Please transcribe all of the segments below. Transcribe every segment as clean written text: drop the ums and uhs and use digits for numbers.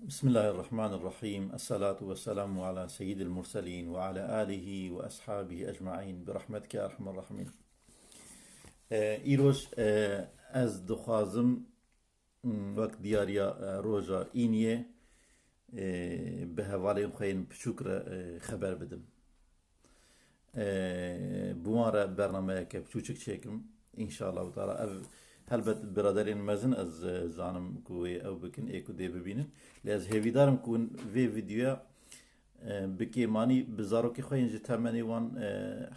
بسم الله الرحمن الرحيم. الصلاة والسلام على سيد المرسلين وعلى آله وأصحابه أجمعين برحمتك يا أرحم الراحمين. إيروش از دخوازم وقت دياريا روجا إينيه به حوالي خين بشكر خبر بدم بوارا برنامه که بچوچک چکم إن شاء الله تعالى هلبت برادرين مزن از زانم کوی او بکن ایکو دی ببینن لیز هیویدارم کون وی ویدیو بکی مانی بزارو که خوین جی تمنی وان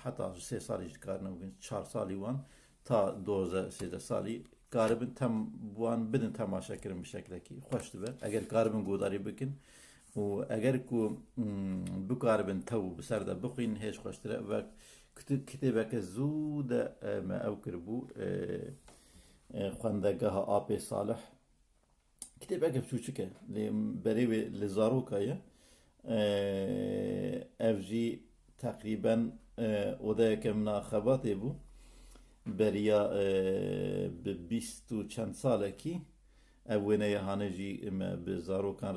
حتی 3 سالی جی کارنا بکن 4 سالی وان تا 12 سالی کاربن تم بوان بدن تماشا کرن بشکل کی خوش دبه اگر کاربن گوداری بکن و اگر کو بکاربن تو بسر ده بخین هیچ خوشتره و کتابه که زود ما او کربو خواندگاه آب صالح كتاب أجب شو شكل بريء لزاروكا يا أفجي تقريبا وده كمنا خباطي بو بريا ببيستو چند ساله كي اوينه يهانجي بزاروكان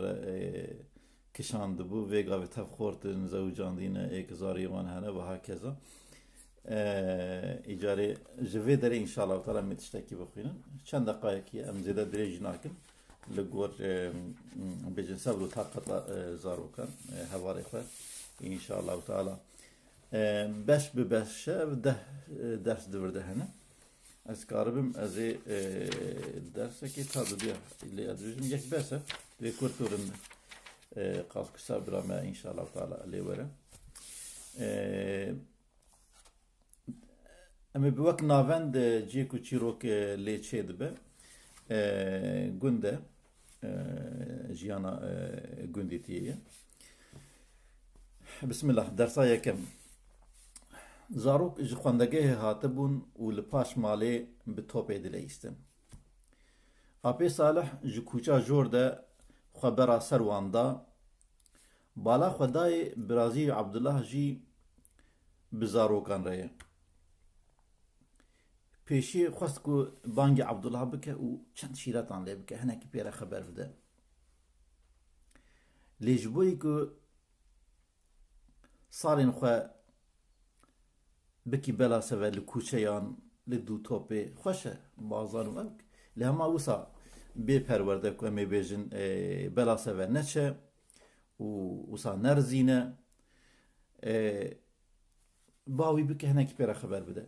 كشاند بو ويغا بتفخورتن زوجاندين ايك زاريوان هنا وهكذا إيجاري جوي داري إن شاء الله تعالى متشتكي بخينا چند دقائق ام زيادة دريج ناكن لغور بجن سبرو طاقة زارو كان هواري خواه إن شاء الله تعالى باش بباش ده درس دورده هنا از كاربم از درس كي تادو بيا اللي ادرجم يك باسه لكورتورن قاس كسابرا ما إن شاء الله تعالى اللي ورا اما بوك ناوند جيكو چيروك ليچه دبه گنده جيانا گنديتيه بسم الله درسا يكم زاروك جخواندگه هاتبون و لپاش ماله بتوپ ادليستن آبي صالح جكوچا جورده خبر سرواندا بالا خدای برازي عبدالله جي بزاروكان ريه پیشی خواست که بانگ عبدالله بکه و چند شیرتان لی بکه هنه که پیره خبر بده لیجبوی که سالین خواه بکی بلا سوه لکوچه یان لدو توپی خوشه بازار و اوک لهما وسا بی پرورده که امی بیجن بلا سوه نچه و وسا نرزینه باوی بکه هنه که پیره خبر بده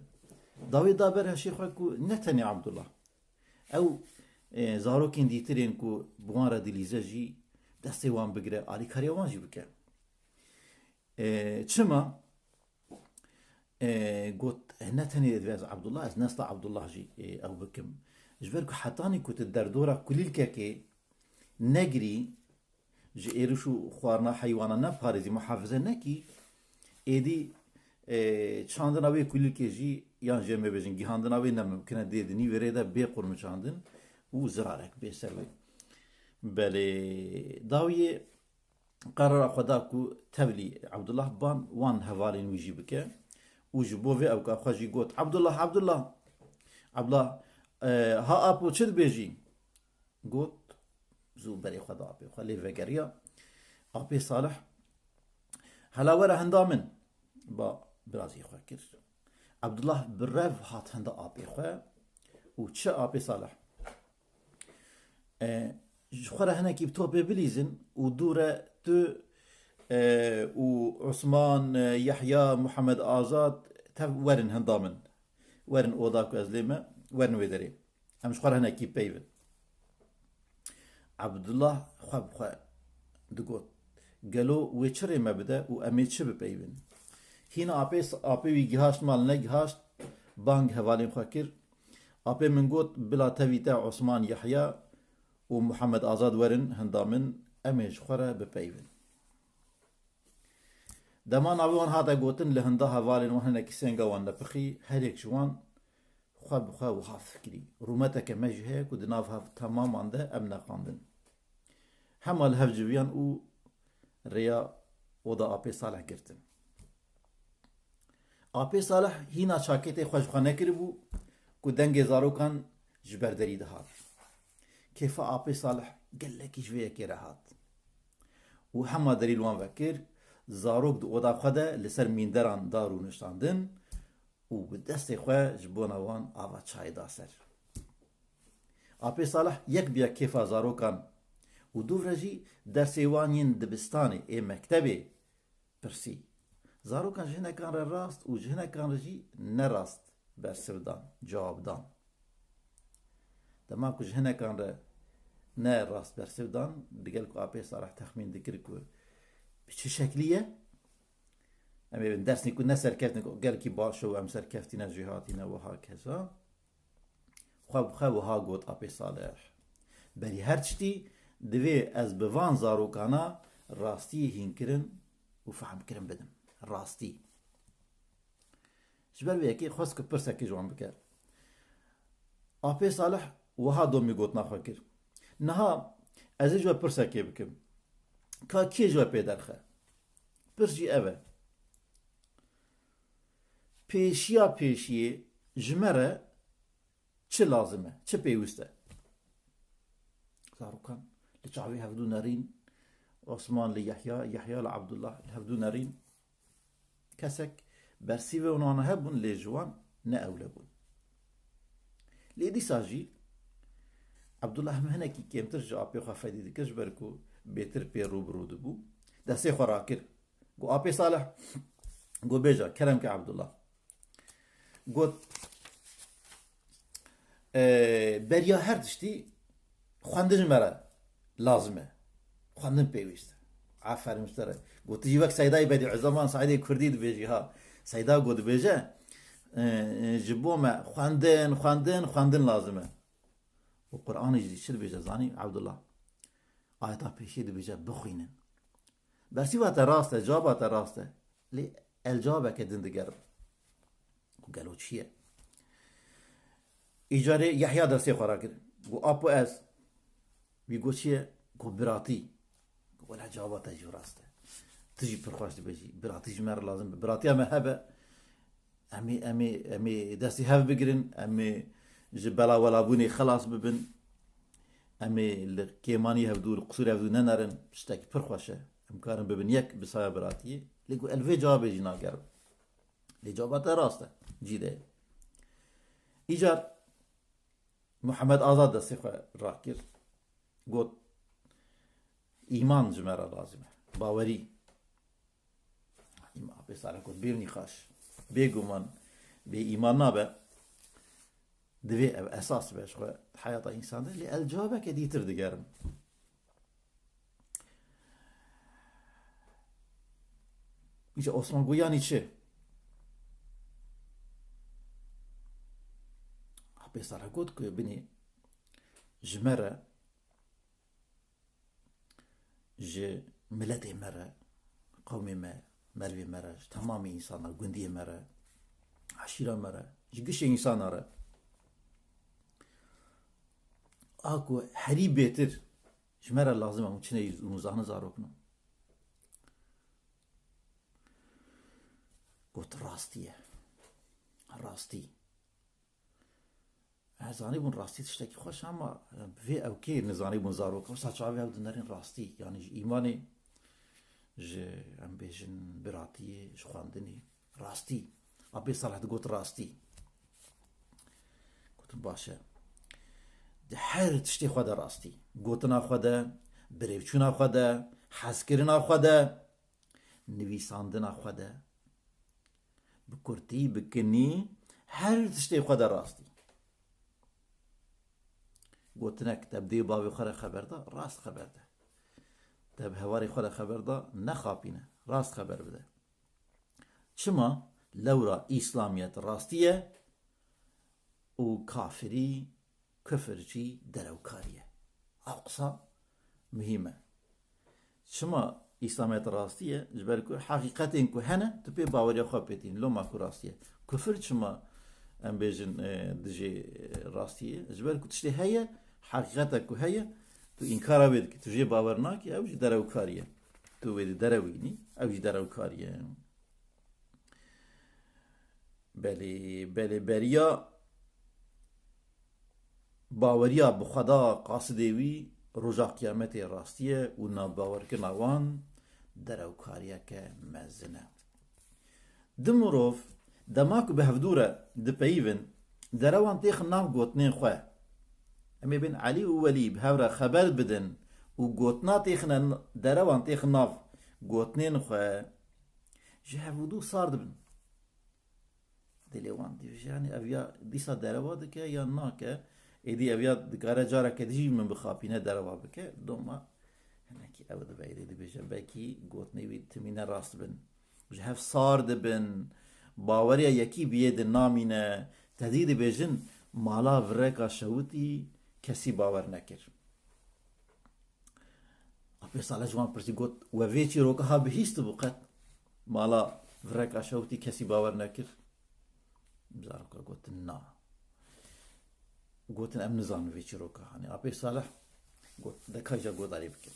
داوی دابر هشی خواه کو نتنی عبدالله او زاروکین دیترین کو بوان را دلیزه جی دسته وان بگره آلی کاری وان جی بکه چما گوت نتنی ادویز عبدالله از نسل عبدالله جی او بکم جبر کو حتانی کو تدردورا کلیل که نگری جی ایرشو خوارنا حیوانا نپارزی محافظه نکی ایدی چاندن اوی کلیل که جی یان جمع بجن گیهاندن اوی نممکنه دیدنی وره ده بی قرم چاندن و زرارک بی سروی بله داوی قرار خدا کو تولی عبدالله بان وان حوالین ویجی بکه و جبوه او که خواجی گوت عبدالله ها اپو چد بیجی گوت زو بری خدا اپی خوالی وگریا اپی صالح هلا وره هندامن با برازي خواه كر عبدالله بالرف هات هنده آبي خواه و چه آبي صالح خواه هنه كي بتوبه بليزن و دوره تو و عثمان يحيى محمد آزاد تف ورن هندامن ورن اوضاكو ازليمه ورن ويدري همش خواه هنه كي بيون عبدالله خواه دقوت قالو ويچره مبدا و امي چه ببيون هنا آپی وی گهاشت مال نگهاشت بانگ حوالیم خواه کر آپی من گوت بلا تویتا عثمان یحیی و محمد آزاد ورن هندامن امیش خوره بپیون دمان آوان هاتا گوتن لهنده حوالین و هنه کسینگا وان لپخی هر یک جوان خواه بخواه و حاف فکری رومتا که مجهه که دناف هاف تمام آنده ام نقاندن همال هفجویان او ریا و دا آپی صالح گرتن آپی صالح هینا چاکت خوشخانه کربو کو دنگ زاروکان جبردری دهات کیف آپی صالح گله کی جویه کی رهات و هما دلیل وان وکر زاروک دو اودا خدا لسر میندران دارو نشتاندن و به دست خواه جبونا وان آوا چای دا سر. آپی صالح یک بیا کیفا زاروکان و دو ورجی در سیوانین دبستانی ای مکتبی پرسی. زاروکان جهنکان را راست و جهنکان را جی نراست برسودان جواب دان. دما کو جهنکان را نه راست برسودان دیگل کو آپی صالح تخمین دکر کو به چه شکلیه؟ اما درس نیکو نه سرکفت نیکو گل کی باشو ام سرکفتی نه جهاتی نه و ها کذا خواب و ها گوت آپی صالح بری هر چتی دوی از بوان زاروکانا راستی هین کرن و فهم کرن بدم راستی جبر بیا که خواست که پرسه که جوان بکر آپی صالح و ها دومی گوت نخوا کر نها از جو پرسه که بکم که کی جو پیدرخه پرسی اوه پیشیه جمره چه لازمه چه پیوسته زاروکان لچاوی هفدو نارین عثمان لیحیا لعبدالله هفدو نارین کسک برسی و اونانا هبون لیجوان نه اوله بون لیدی ساجی عبدالله مهنه کی کمتر جا آپی خواه فیدی دکش برکو بیتر پی رو برود بو دسته خورا کر گو آپی صالح گو بیجا کرم که عبدالله گوت بریا هر تشتی خواندن مرا لازمه خواندن پیوسته عفر مشتره گوت تجی وقت سیدای بدی عزمان سعیدی کردی دو بیجی ها سیدا گوت بیجه جبومه خواندن لازمه و قرآن جدید شد بیجه زانی عبدالله آیتا پیشی دو بیجه بخوینن برسی وقت راسته جوابات راسته لی الجوابه که دندگر قالوا چیه ایجاره یحیی درسی خورا کرد گو آپو از بیگو چیه گو براتی گو ولا جوابات جو راسته تجي پرخواشت بجی براتی جمر لازم براتی همه هبه امی دستی هف بگرن امی جبلا ولا بونی خلاص ببن امی لکیمانی هفدو القصور هفدو ننرن بشتاکی پرخواشه امکارن ببن یک بسای براتی لیگو الوی جواب جی ناگر لجوابات راسته جیده ایجار محمد آزاد دستی خواه راکر گوت ایمان جمره لازمه باوری ایمان بساره گوت بیونی خاش بیگومان بی ایمان نابه دوی او اساس بهش خواه حیات انسان ده لی الجوابه که دیتر دگرم ایجا عثمان گویانی چه؟ بساره گوت که بینی جمره جه ملت مره قوم مروی مره تمام انسان گندی مره عشیره مره جگش انسان اره آکو هری بهتر جمره لازمه اون چنه اونوزانه زاروکنم گوت راستی زانی بون راستی تشتکی خوش اما وی او که نزانی بون زاروک و ساچاوی او دنرین راستی یعنی ایمانی جه ام بیجن براتی خواندنی راستی آبی صالح گوت راستی گوتم باشه ده هر تشتی خود راستی گوتنا خود بریوچونا خود حسکرنا خود نویساندنا خود بکرتی بکنی هر تشتی خود راستی گوتنک تب دی باوی خوره خبر ده راست خبر ده تب هواری خوره خبر ده نخابینه راست خبر بده چما لورا اسلامیت راستیه و کافری کفرچی دروکاریه اقصا مهمه چما اسلامیت راستیه جبر کو حقیقت این کو هنه تو پی باوری خواب بیتین لو ما کو راستیه کفر چما ام بیجن دجی راستیه جبر کو تشتی هیه حقیقتا کو هیه تو انکار بید که تو جی باور ناکی او جی دروکاریه تو ویدی دروینی او جی دروکاریه بله بریا باوریا بخدا قاصدوی روژا قیامەتی ڕاستیە و ناباوەڕکردنەوان دەرەوکاریەکە مەزنە. Di mirov dema ku bi hevdûre dipeyivin derewan têxin nav gotinên xwe. Em ê bên Elî û Welî bi hev re xeber bidin û gotina têxine derewan têxin nav gotinên xwe ji hevûdû sar dibin. Dilê wan dîvêje yanî ev ya dîsa derewa dike ya nake. Êdî ev ya dikare careke dijî min bixapîne derewa bike. Doma hinekî ew dibe êdî dibêje belkî gotinê wî timîne rast bin. Ji hev sar dibin. Baweriya yekî biyê di namîne. Tedî dibêjin mala vireka şewitî kesî bawer nekir. Apê sale ji wan pirsî got we vê çîroka ha bihîstibû qet mala vireka şewitî kesî bawer nekir. Zarokar gotin na. Gotin em nizanin vê çîroka hani. Apê saleh got dekaja godarî bike.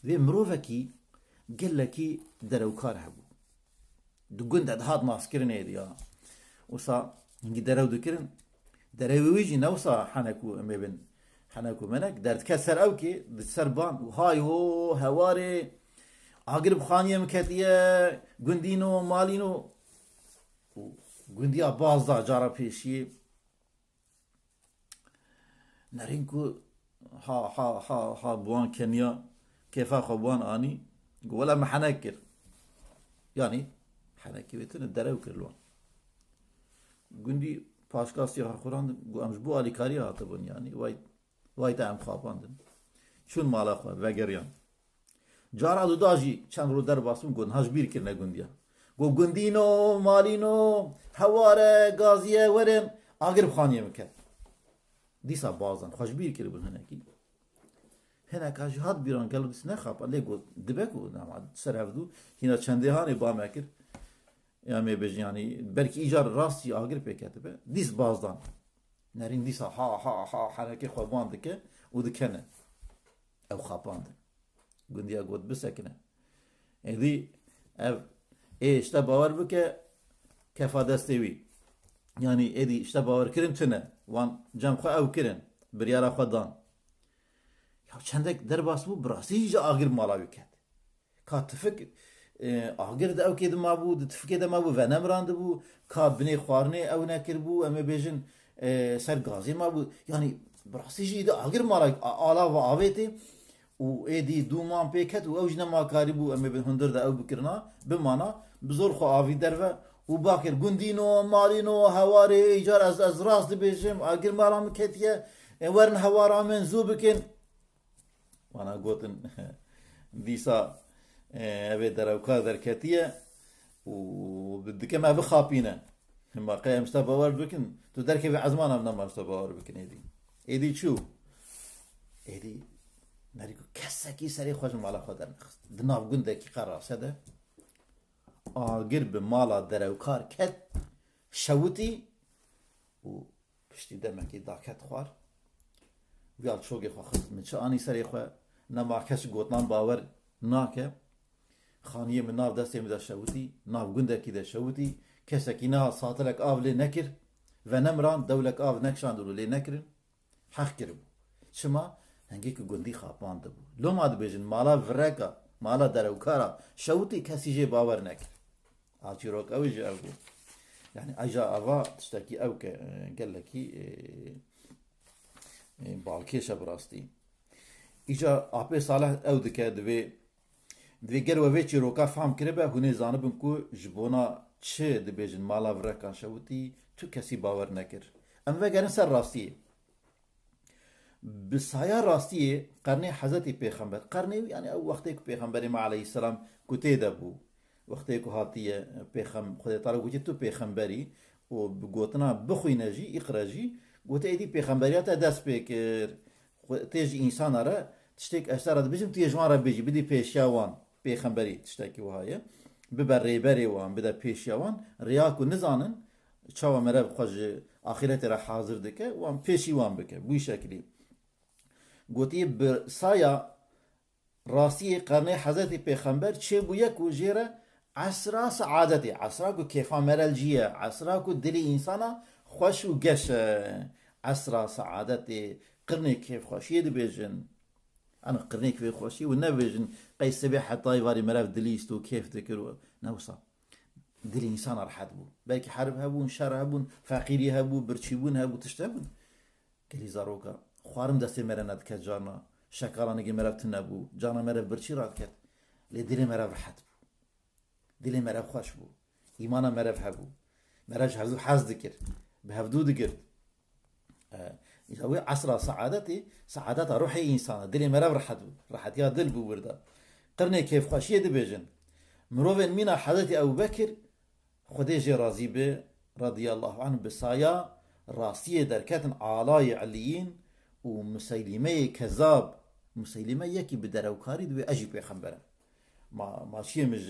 Vê mirovekî gelekî derewkar hebû. Di gund de dihat naskirinê êdî ya. Wisa hingî derew dikirin. Derewê wî jî ne wisa henek û em ê bin henek û menek derdike ser ew kê di ser ban û hay ho hewarê agir bi xaniyê min ketiye gundîno malîno û gundiya baz da cara pêşiyê nerîn ku ha bi wan keniya kêfa xwe bi wan anî got wela me henek kir. Yani henekî wê tune derew kir li wan. Gundî paşkasiya xurandin got em ji bo alîkariya hatibûn yani vay te em xapandin. Çûn mala xwe vegeriyan. Cara du da jî çend rû derbasbûn got niha ji bîr kirine gundiya. Got gundîno malîno heware gaziye werin agir bi xaniyê min ket. Dîsa bazan xwe ji bîr kiribûn hinekî. Hineka jî hat bîran gelo dîs nexapa lê got dibe ku ser hevdû hîna çendê hanê bame kir. Em ê bêjin yanî belkî îcar rastî agir pê ketibe dîs bazdan. Nerîn dîsa ha henekê xwe ban dike û dikene. Ew xapandin. Gundiya got bisekine. Êdî ev işte bawer bike kefa destê wî. Yani êdî işte bawerkirin tune wan cem xwe ew kirin biryara xwe dan. Ya çendek derbasbû bi rastî jî agir mala wî ket. Ka tifik agir de ew kê de mabû di tifikê de mabû venemrandibû ka binê xwarinê ew nekirbû em ê bêjin ser gazê mabû yani bi rastî jî de agir mala ala ve avê tê û êdî dû man pê ket û ew jî nemakarî bû em ê hundir de ew bikirina bimana bi zor xwe avî derve û bakir gundîno malîno hewarê îcar ez rast dibêjim agir mala min ketiye werin hewara min zû bikin. Wana gotin dîsa evê derewkar derketiye û dike me bixapîne. Hima qey em işte bawer bikin tu derkevê ezmana min nema işte bawer bikin êdî. Êdî çû? Êdî nerî ku kesekî serê xwe ji mala xwe dernexist. Di nav gundekî qerase de agir bi mala derewkar ket şewitî û piştî demekî daket xwar. Vîya çokê xwe xist min çi anî serê xwe nema kes ji gotinan bawer nake. Xaniyê min nav destê min de şewitî, nav gundekî de şewitî, kesekî niha satilek av lê nekir, venemiran dewlek av nekşandî û lê nekirin, heq kiribû. Çima? Hengê ku gundî xapandibû. Loma dibêjin mala vireka, mala derewkara şewitî kesî jê bawer nekir. A çîrok ew jî ew bû. Yani aja ava tiştekî ew ke gelekî balkêşe bi rastî. Îca apê saleh ew dike divê ger we vê çîroka fehm kiribe hûn ê zanibin ku ji bona çi dibêjin mala virekan şewitî tu kesî bawer nekir. Em vegerin ser rastiyê. Bi saya rastiyê qernê Hezretî Pêxember qernê yani ew wextê ku Pêxemberê me aleyhisselam ku tê de bû wextê ku hatiye Xwedê Teala gotiye tu pêxemberî û bi gotina bixwîne jî îqre jî gotiye êdî pêxemberiya te dest pê kir. Tê jî însan re tiştek eştera dibêjim tu yê ji wan re bêjî bidî pêşiya wan pêxemberî tiştekî wiha ye bibe rêberê wan bide pêşiya wan rêya ku nizanin çawa merev xwe ji axîretê re hazir dike wan pêşî wan bike bû şeklî. Gotiye bi saya rastiyê qernê Hezretî Pêxember çêbûye ku jê re esra saadetê, esra ku kêfa merelcî ye, esra ku dilê însana xweş û geş e, esra saadetê qirnê kêfxweşiyê dibêjin. أنا قرنيك في خوشي والنبجن قيس سبيح حتى يفاري ملاف دليستو كيف ذكر نوصل دل إنسان رحد بو باكي حرب هبون شر هبون فقيري هبو برشيبون هبو تشتبون كلي زاروكا خوارم دستي مرنات كات جانا شكالا نجي ملاف تنبو جانا ملاف برشي راد كات لي دلي ملاف رحد بو دلي ملاف خوش بو إيمانا ملاف هبو ملاف هبدو حاز ذكر بهبدو ذكر يسوي عصر سعادتي روحي إنسان دلي ملاف رحد يا دل بو وردا قرني كيف خوش يدبجن مروفن مينا حضرتي أبو بكر خديجي رازي به رضي الله عنه بسايا راسية دركات عالاي عليين ومسيلمي كذاب مسيلمي يكي بدروكاري دوي أجي بيخبره ما شيء مش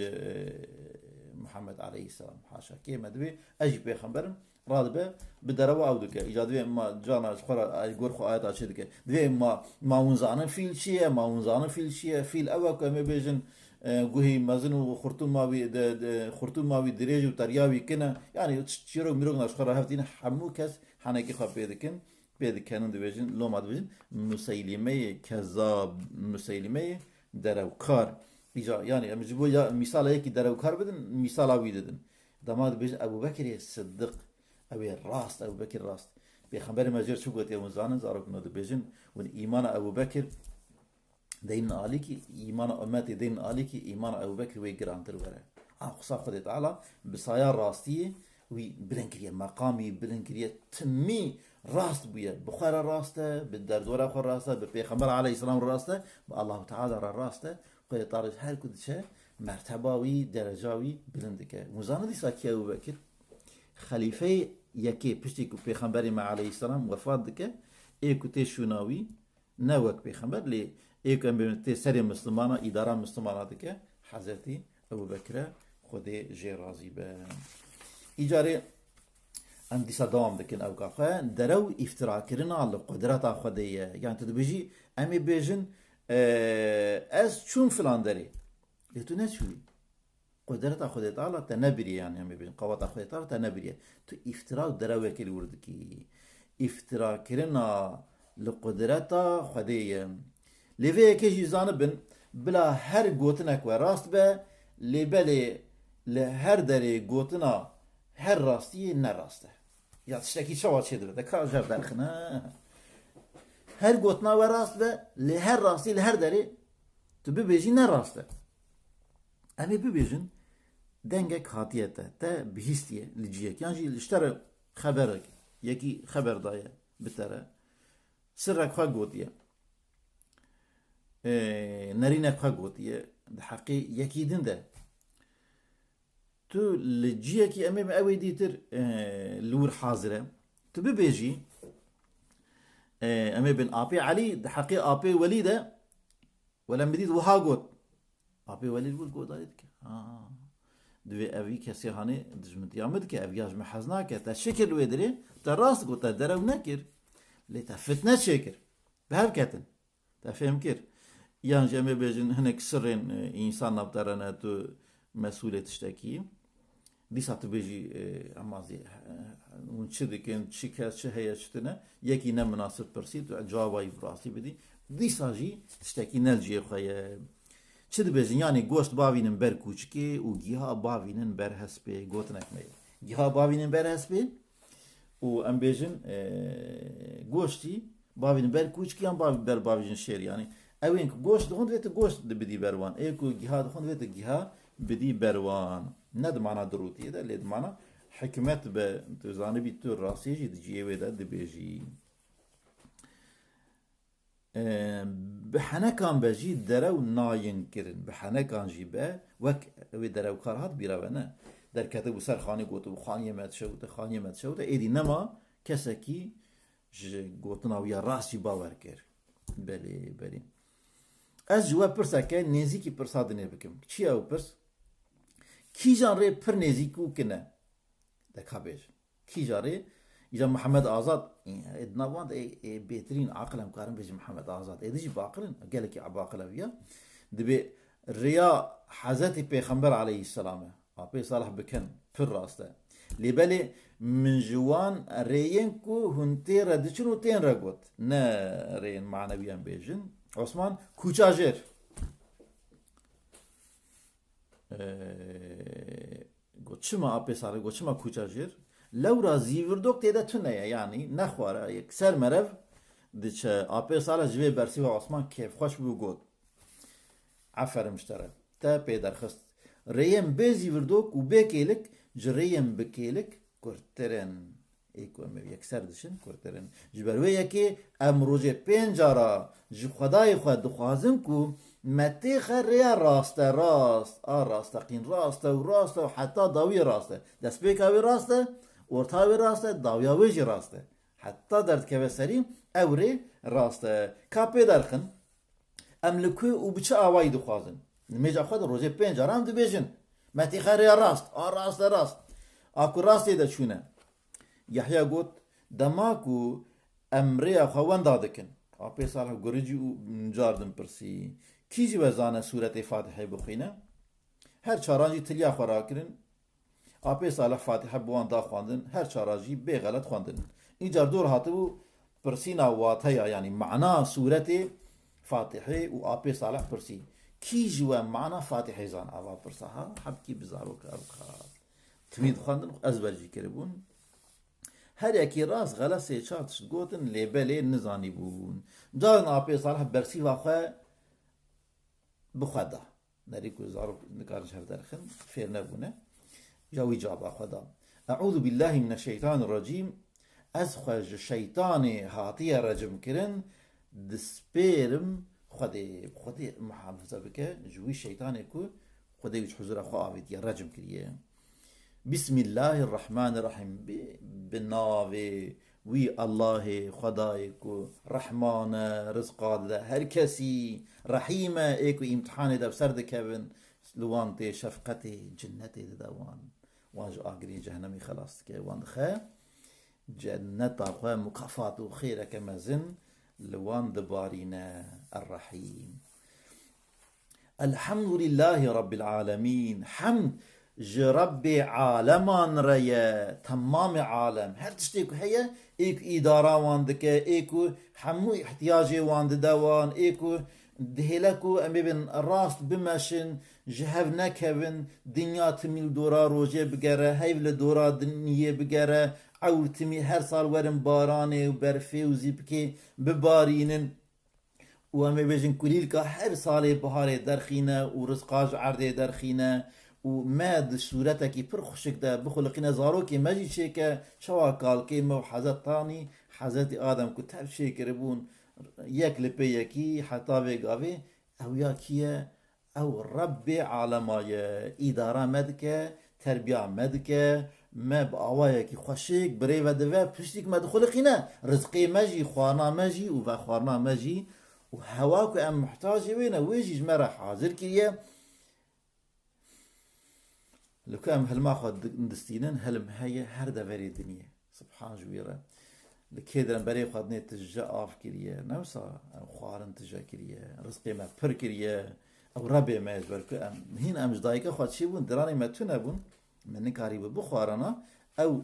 محمد عليه السلام حاشا كيما دوي أجي بيخبره راد به بدروا أو دكا إيجاد ما جانا خورا يقول خو آيات أشدك دوي ما ونزانن فيل شيء ما ونزانن فيل شيء فيل أول كم بيجن گوهی مزن و خورتون ماوی دریج و تریاوی کنه یعنی چیرو میرو نشخرا هفتین همو کس حنکی خواب پیدکنن دویجن لوم دویجن مسیلمه کذاب مسیلمه دروکار ایجا یعنی امجبو یا مثال یکی دروکار بدن مثال آوی دادن داماد بیجن ابو بکر صدق ابو راست ابو بکر راست پیغمبر مجر چو گوت یمزانن زارک نو دویجن و ایمان ابو بکر دين عليكي إيمان أمتي دين عليكي إيمان أبو بكر ويجران تروره خصا خدي تعالى بصيار راستية وبلنكرية مقامي بلنكرية تمي راست بويا بخار راسته بالدردورة خور راسته ببيغمبر عليه السلام راسته بالله تعالى راسته خدي طارج هر كل شيء مرتباوي درجاوي بلندك مزانا دي ساكي أبو بكر خليفة يكي بشتي بيغمبر مع عليه السلام وفات دك إيكو تشوناوي نوك بيغمبر لي ایک امبیمتی سری مسلمانا اداره مسلمانا دکه حضرتی ابو بکر خود جرازی به ایجاره اندی صدام دکن او کافه درو افترا کردن على قدرت خودیه یعنی تو بیجی امی بیجن از چون فلان داری لیتو نشوی قدرت خودت على تنبری یعنی امی بیجن قوت خودت على تنبری تو افترا درو کلی ورد کی افترا کردن لقدرت خودیه لذا كيجي زانبن بلا هر قوتنك وراست به لبلي لهر دري قوتنا هر راستي نراسته يعني تشتكي شو هذا ده كاجر درخنا هر قوتنا وراست به لهر راستي لهر دري تبي بيجي نراسته أمي بيجن دنجك خاطيته تا بهستيه لجيك يعني اشترى خبرك يكي خبر ضايع بترى سرك خا قوتيه نرينك خاقوتي حقي يكيدن ده تو لجيكي امام اوي ديتر لور حاضره تو بيجي امام بن ابي علي ده حقي ابي وليده ولا مديد وهاقوت ابي وليد والقوت عليك دوي ابي كسي هاني دجمت يامد كي ابياج محزناك تشكل ويدري تراس قوت درو نكر لتفتنا شكر بهركتن تفهم كير يعني جمع بيجن هناك سرين إنسان نبترنا تو مسؤولية تشتكي دي ساعت بيجي عمازي ونشد كان شكاية شهية شتنا يكي نمناسب برسيد جوابا يبراسي بدي دي ساجي تشتكي نلجي خيا شد بيجن يعني قوشت باوينن بر كوچكي و جيها باوينن بر هسبي قوتنك مي جيها باوينن بر هسبي و ام بيجن قوشتي باوينن بر كوچكي ام بر باوينن شير يعني اوين گوشت خون ویت گوشت بدی بروان ایکو جهاد خون ویت جهاد بدی بروان ند معنا دروتي ده لید معنا حکمت به تزانبی تو راسیجی دجیه ده دبیجی بحنکان بجی درو ناین کرن بحنکان جی به وک و درو کارهات بیرونه در کتاب سر خانی گوتو خانی مت شود ایدی نما کسکی گوتنا ویا راسی باور کر بله از جواب پرسا که نزیکی پرسادنه بکم چی او پرس کی جان ری پر نزیکو کنه دکابیج کی جاره إذا محمد آزاد إدناوان بهترين عقلهم كارم بيجي محمد آزاد إديجي باقلن قالك يا باقلة فيها دبي الرياء حزتي بيخمبر عليه السلام أبي صالح بكن في الراسته لبالي من جوان ريين كو هنتي ردشنو تين رقوت نا رين معنويا بيجن عثمان کوچاجر گو چما آپی ساله گو چما کوچاجر لورا زیوردوک تیده تونه یعنی نخواره یک سر مرف دیچه آپی ساله جوی برسی و عثمان کیف خوش بو گود عفر مشتره تا پیدر خست ریم به زیوردوک و به کیلک جریم بکیلک کرترن ایکو ام یک سر دشن کرترن جبروی یکی امروز پنجارا جو خدای خود دخوازم کو متی خریا راسته راست راستقین راسته و راسته و حتی داوی راسته دست بیکاوی راسته ورتاوی راسته داویاوی جی راسته حتی درد که سریم اوری راسته کپی درخن املکوی و بچه آوایی دخوازن نمیجا خود روزه پنجارا هم دو بیجن متی خریا راست راسته راست اكو راسي دا شونه يحيى قوت دماكو امري اخوان دادكن ابي صالح غورجي جاردن برسي كيجي وزانه سوره فاتحه بخينا هر چارانجي تليا خوراكرن ابي صالح فاتحه بوان دا خواندن هر چاراجي بي غلط خواندن این جار دور هاتبو برسينا واتيا يعني معنى سوره فاتحه و ابي صالح برسي كيجي معنى فاتحه زان ابا برسها حبكي بزاروك ابخار تمید خواندن ازبرجی کربون هر یکی راست غلا سه چارتش گوتن لیبلی نزانی بون جارن آپی صالح برسی واخه بخدا نری کو زارو نکارش هر درخن فیر نبونه جاوی جواب خدا اعوذ بالله من الشیطان الرجیم از خرج شیطان هاتی رجم کرن دسپیرم خودی محافظه بکه جوی شیطان کو خودی وش حضور خو آوید یا رجم کریه بسم الله الرحمن الرحیم بناوی وی الله خدای کو رحمان رزق ده هر کسی رحیم ایکو امتحان ده بسر ده کبن لوان تی شفقت جنت ده دوان واج آگری جهنمی خلاص که وان خه جنت آخوه مکافات و خیره کمزن لوان دبارین الرحیم الحمد لله رب العالمين حمد رب عالمان ريا تمام عالم هر تشتيكو هي ايكو اداره واندك ايكو حمو احتياجي واند دوان ايكو دهلكو امي بن راست بمشن جهف نكبن دنيا تميل دورا روجه بگره هيفل دورا دنيا بگره عورتمي هر سال ورن باراني و برفي و زيبكي ببارينن و امي بجن كليلكا هر سال بهاري درخينه و رزقاج عرضه درخينه و ماد صورتك پر خوشك ده بخلقنا زاروكي مجي شيكا شوا قال كيما وحزت تاني حزت آدم كتاب شيك ربون يك لبي يكي حتى بيقافي او ياكيه او رب عالمايا اداره مدكه تربيه مدكه ما بأوايكي خوشيك بريفا دفا بشتيك ما دخلقنا رزقي مجي خوانا مجي و بخوانا مجي و هواكو ام محتاجي وين ويجي جمرة حاضر كيه لو كان هلما خد ندستينن هلم هي هر دفري الدنيا سبحان جويرة لكيدرن بري خد نيت تجا آف كريه نوسا خوارن تجا كريه رزقي ما پر كريه او ربي ما يجبر كأم هين امش دايكا خد شي بون دراني ما تنبون من كاري بخوارنا او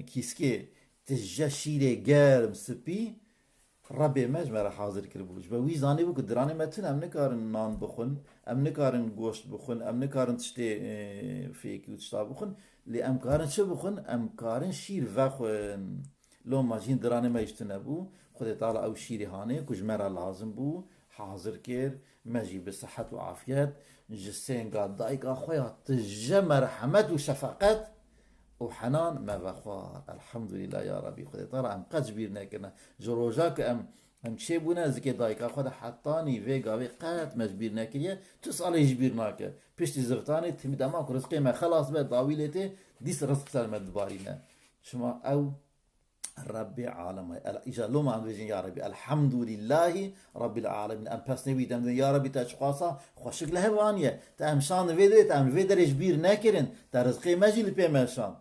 كيسكي تجا شيري گرم سبي ربي مجمع حاضر كربوش بوي زاني بو قدراني متن ام نكارن نان بخون ام نكارن گوشت بخون ام نكارن تشتي فيك وتشتا بخون لي ام كارن شو بخون ام كارن شير وخون لو ماجين دراني ما يشتنبو خد تعالى او شيري هاني كجمرا لازم بو حاضر كير مجي بصحة وعافيات جسين قاد دايك اخويا تجمع رحمت وشفقات وحنان ما بخوار الحمد لله يا ربي خدي ترى ام قد جبيرنا كنا جروجاك ام شيبونا زكي دايكا خد حطاني فيغا في قات مجبيرنا كيه تسال يجبيرناك بيشتي زغتاني تمد اماك رزقي ما خلاص بقى طاويلتي ديس رزق سلمة دبارينا شما او ربي عالم اجا لو ما عندي يا ربي الحمد لله رب العالمين ام بسنوي دم يا ربي تشخاصا خوشك لهوانيه تام شان فيدري تام فيدري جبير ناكرن تا رزقي ماجي لبيمشان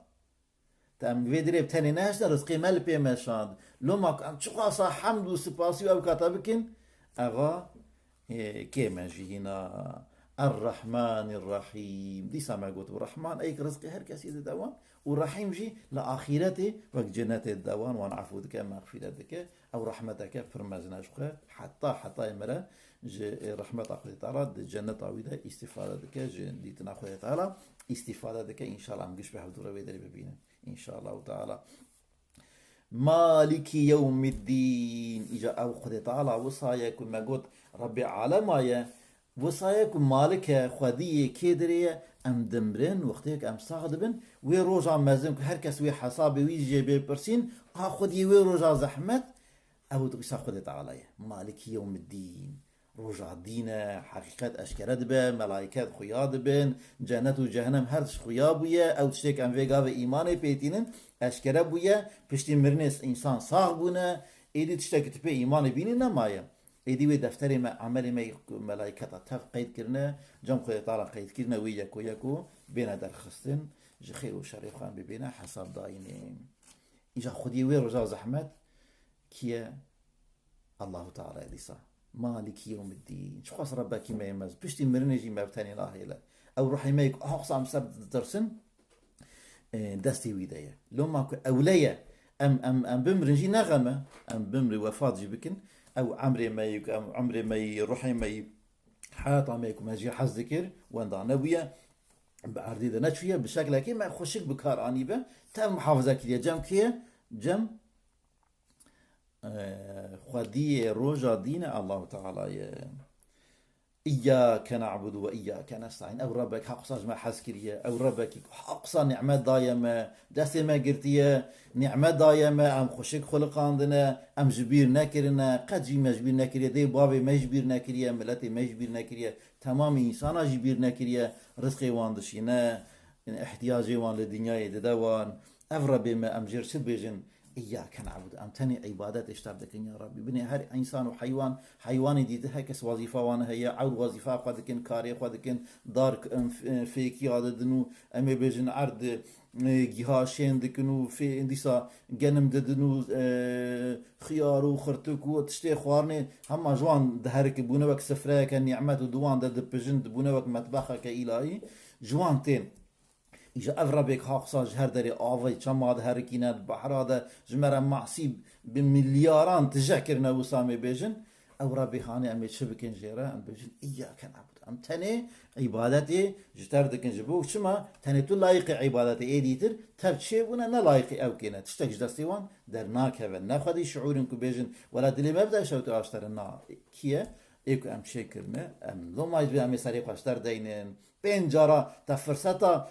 تام فيدري بتاني ناس رزقي مال بيمشان لو ما ام تشخاصا حمد وسباسي او كتابكن اغا كي ماجي هنا الرحمن الرحيم دي سامع قلت الرحمن أي رزقي هر كسي دوان والرحيم جي لآخرته وقت جنة الدوان وان عفوتك مغفرتك أو رحمتك فرمزنا شخه حتى يمرا رحمة أخوة تعالى جنة عويدة استفادتك دي تناخوة تعالى استفادتك إن شاء الله مقش بحضور بيدري ببينا إن شاء الله تعالى مالك يوم الدين إجا أو خد تعالى وصايا كل ما قلت ربي عالمايا وصايا كل مالك خديه كدرية أم دمرن وقتك أم صاغدبن ويروجع مازن هر كس وي حسابي ويجي بيرسين خدي ويروجع زحمت أو تقصى خد تعالى مالك يوم الدين رجع دينا حقيقة أشكرت به ملائكات خياد بن جنة وجهنم هرش خياب ويا أو تشتك أم فيقا إيمان بيتينن أشكرت بويا پشتی مرنس إنسان صاغ بونه إيدي تشتك تبي إيمان بيني نمايا إيدي وي دفتر ما عمل ما ملائكة تف قيد كرنا جم خيط طالع قيد كرنا وياكو بين درخستن خير وشر خوان ببينا حساب داينين إجا خدي وي رجع زحمت كيا الله تعالى لسا مالك يوم الدين شو خاص ربك ما يمز بشتي مرنجي ما بتاني لا هيلا او روحي ما يك اقصى مسبب درسن دستي ويدايا لو ماكو اولية ام بمرنجي نغمة ام بمري وفاة جيبكن او عمري ما يك ام عمري ما روحي ما حاطة ما يكون ماجي حز ذكر وانضع نبوية بعردي ذا نتشوية بشكل كي ما خوشك بكار انيبه تام محافظة كده جم كيه جم خدي روجا دين الله تعالى إياك نعبد وإياك نستعين أو ربك حقصاج ما حسكرية أو ربك حقصا نعمة دايمة دستي ما قرتية نعمة دايمة أم خشك خلق عندنا أم جبير نكرنا قد جي مجبير نكرية دي بابي مجبير نكرية ملتي مجبير نكرية تمام إنسانا جبير نكرية رزقي واندشينا احتياجي وان للدنيا ددوان أفربي ما أم جير بيجن إياك نعبد أم تاني عبادات اشتبدك يا ربي بني هر إنسان وحيوان حيواني ديتها كس وظيفة وانا هي عود وظيفة خدكن كاري خدكن دار فيكي هذا دنو أمي بيجن عرض جهاشين دكنو في انديسا جنم ددنو خيار وخرتك وتشتي خوارني هم جوان دهرك بونا وك سفرة كنعمة ودوان دد بيجن بونا وك مطبخة كإلهي جوان تين إجا أفربك حقصا جهر داري آوي چماد هركينات بحر هذا جمرا معصيب بملياران تجاكرنا وسامي بيجن أو ربي خاني أمي شبكين جيرا أم بيجن إياك نعبد أم تاني عبادتي جتر دكن جبو شما تاني تو لايق عبادتي إيديتر تبتشي بنا نلايق أو كينا تشتكش دستيوان در ناكهوه ناخدي شعورنكو بيجن ولا دلي مبدأ شوتو أشترنا كيه ایک ام شکرنه ام لو ماید به امی سری خواستر دینن بین جارا تا فرصتا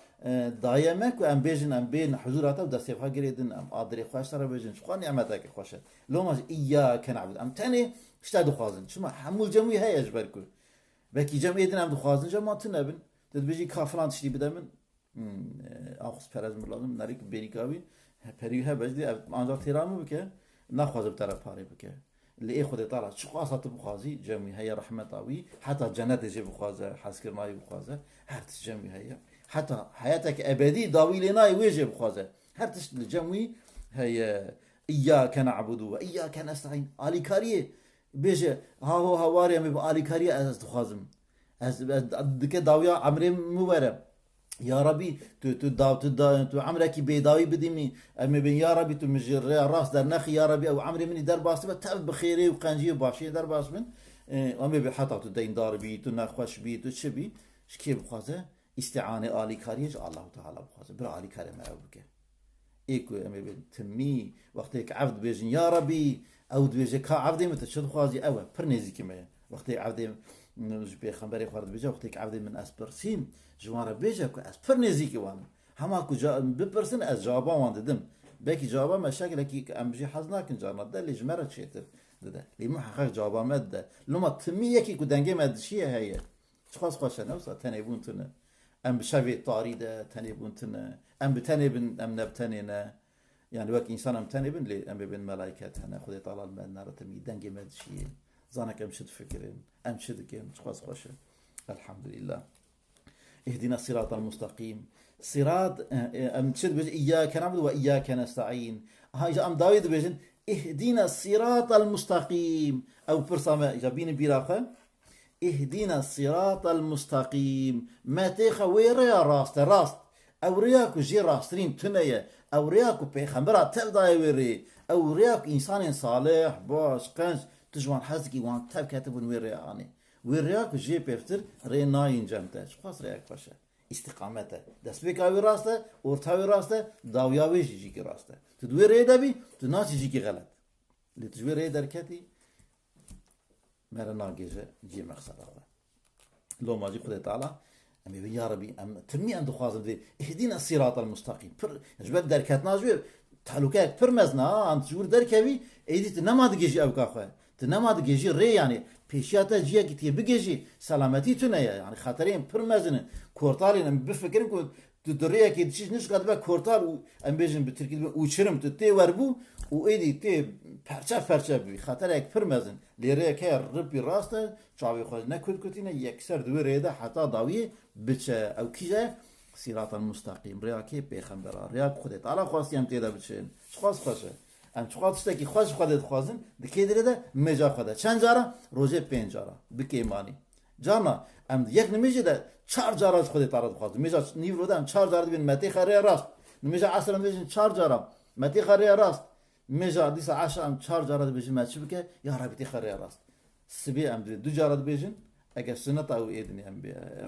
دایمه که ام بیجن ام بین حضوراتا و دستی خواه گریدن ام آدری خواستر بیجن شخواه نعمتا که خوشه لو ماید ایاک نعبد ام تاني اشتا دخوازن شما حمول جمعی های اجبر کن بکی جمعی دن ام دخوازن جمعا تنبن داد بیجی کافران تشتی بدمن آخص پرز مرلازم نریک بینیکاوی پریوه بجدی آنجا تیرامو بکه نخوازم طرف پاری بکه اللي خود طالع شو قاصة بخازي جمي هي رحمة طاوي حتى جنات يجي بخازة حسكر ناي بخازة هرتش جمي هي حتى حياتك أبدي ضاوي لناي ويجي بخازة هرتش الجمي هي إياك نعبد وإياك نستعين آلي كاريه بيجي هاو هواري مي بآلي كاريه أز تخازم أز دك داويا عمري مبارم يا ربي تو عمرك بيداوي بديمي أمي بن يا ربي تو مجر راس در نخي يا ربي أو عمري مني در باس تاب بخيري وقنجي وباشي در باس من أمي بحطة تو دين دار بي تو نخوش بي تو شبي شكي بخازه استعانة آلي كاريج الله تعالى بخازه برا آلي كاري ما بك إيكو أمي بن تمي وقتك عبد بيجن يا ربي أو بيجي كا عبدي متشد خازي أو برنيزي كما وقتك عبدي نوج بيخبري خارد بيجا وقتك عبدي من أسبرسين جوارا بيجا كو أسبر نزيكي وان هما كو ببرسن أز جوابا وان ددم باكي جوابا مشاكل كي أمجي حزناكن جارنا دا اللي جمرت شيتر دا اللي محقق جوابا مد لما تمية كي كو دنجي مد شيء هي شخص خوشا نوصا تنيبون تنا أم بشافي طاريدة تنيبون تنا أم بتنيبن أم نبتنينا يعني وك إنسان أم تنيبن لي أم بين ملايكات هنا خذي طلال من النار تمي دنجي مد شيء زانك أمشد فكرين أمشد كين شخص خوشا الحمد لله اهدنا الصراط المستقيم صراط امشد بيجن إياك نعبد وإياك نستعين هاي ام داوود بيجن اهدنا الصراط المستقيم او برسامه جابين بيراخه اهدنا الصراط المستقيم ما تيخا ويريا راست او رياكو جي راسترين تنية او رياكو بيخمبرا تبدا ويري او رياكو انسان صالح باش قنش تجوان حزكي وان تاب كاتبون ويريا اني ويرياكو جي بيفتر ري ناين جمتاش خاص رياك باشا استقامته دست بك اوي راسته اورتاوي راسته داوياوي جيجي راسته تدوي ري دبي تناس جيجي غلط لتجوي ري دركتي مرا ناقيجه جي مقصد هذا لو ما جي خدي تعالى امي يا ربي ام تمي عند خوازم دي اهدينا الصراط المستقيم بر جبت دركات ناجوي تحلوكاك برمزنا انت جور دركبي ايدي نما دجي او كاخه تنما دجي ري يعني بيشاتا جيا كتي بيجي سلامتي تنيا يعني خاطرين برمزن كورتالين بفكركم تدريا كي تشيش نش قد كورتال ام بيجن بتركي وشرم تتي وربو وايدي تي پرچه بی خاطر یک فرمزن لیره که ربی راسته چاوی خود نکود کتینه یکسر دوی ریده حتی داوی بچه او کیجه صراط المستقیم ریا که پیغمبرا ریا خودت علا خواستی هم تیده بچین چخواست خوشه ام چخواست که خوش خودت خوازن دکی دریده مجا خوده چند جارا روزه 5 جارا بکی مانی جانا ام یک نمیجه ده 4 جارا خودت علا خوازن مجا نیورو ده ام 4 جارا بین متی خریه راست نمیجا عصر نمیجه 4 جارا متی خریه راست مجا ديس 10 ام 4 جارد بيجن ما تشبكه يا ربي تخري راست سبي ام 2 جارد بيجن اجا سنه او ايدني ام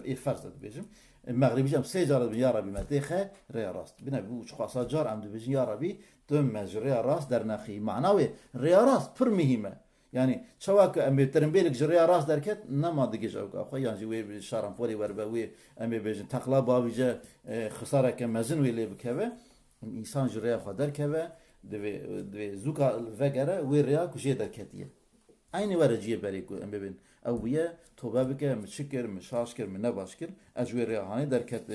اي فرز بيجن المغربي جام 3 جارد يا ربي ما تخري راست بنا بو خاصه جار ام بيجن يا ربي تم مجري راست در نخي معناوي ريا راست پر مهمه يعني شواك ام ترمبيلك جريا راست دركت نما دقيج او اخو يعني وي شارم فوري وربوي ام بيجن تقلا بابجه خساره كمزن ويلي بكبه انسان جريا خو دركبه دوی زوکا وگره وی ریا کجی درکتیه aynı vereciye beriku em bebin ew biye tobe bike mişkir mişaşkir min nebaşkir ecwe rehani derket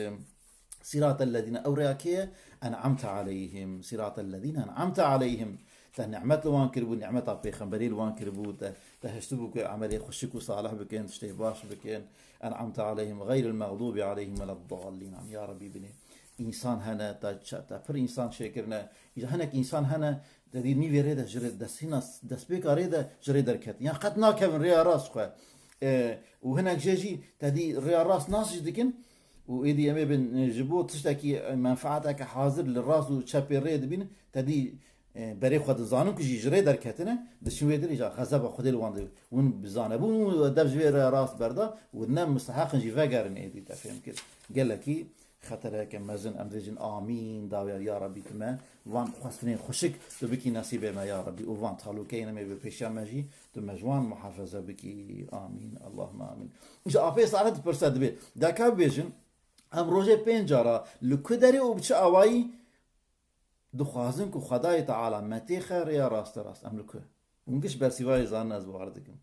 siratel-lezine ew reyakiye en'amte aleyhim siratel-lezine en'amte aleyhim te nimet wan kirbu nimeta peygamberî wan kirbu te heştu bu ku ameli xuşik û salih bikin tiştê baş bikin en'amte aleyhim gayril mağdubi aleyhim veleddallin ya rabbi bini insan hene ta pir insan şekirne hanek insan hene dedi nivere de jre desinas desbek are de jre derket ya qat nakevin riya ras xwe u henek jeji dedi riya ras nas dikin u edi eme bin jibo tişteki menfaateke hazır li ras u çepê rê dibin dedi berê xwe dizanin ku jî jre derketine dişin wê dirî ja xezeba xwedê li wan de hûn bizane bûn dev ji wê riya ras berda û nem mustehaqin jî vegerin êdî te fêm kir gelekî خطرك مزن أمريجن آمين داويا يا ربي كما وان خاصني خشك تبكي نصيبه ما يا ربي وان تالوكين ما بيشا ماجي تمجوان محافظة بكي آمين اللهم آمين إيش أبيس على تبرسد بي داكا بيجن أم روجه بينجارا لكدري وبتش أواي دخوازن كو خداي تعالى متي خير يا راست راست أم لكو ونقش برسيواي زان ناس بواردكم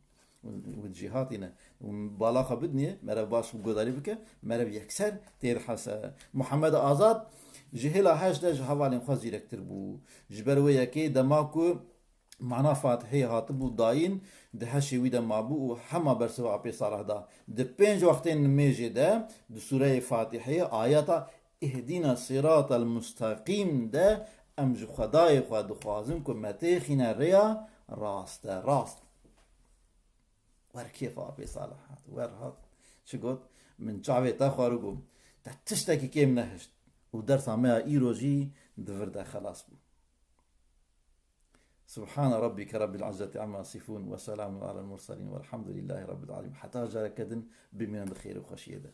والجهاتنا وبالاخا بدني مرة باش بقدري بك مرة بيكسر تير حسا محمد آزاد جهلا هاش ده جهوالين خزي ركتر بو جبرويا كي دماكو معنا فاتحي هاتبو داين ده هشي ويدا مابو وحما برسوا عبي صالح ده ده بينج وقتين ميجي ده ده سورة فاتحي آياتا اهدينا الصراط المستقيم ده امجو خداي خوا دخوازن كو متيخينا ريا راست راست ور كيف أبي صالح ور هات شو قلت من شعبي تخارجوا تشتكي كيم نهشت ودرس عمها إيروجي دفردا خلاص بو سبحان ربك رب العزة عما يصفون وسلام على المرسلين والحمد لله رب العالمين حتى جارك كدن بمن الخير وخشية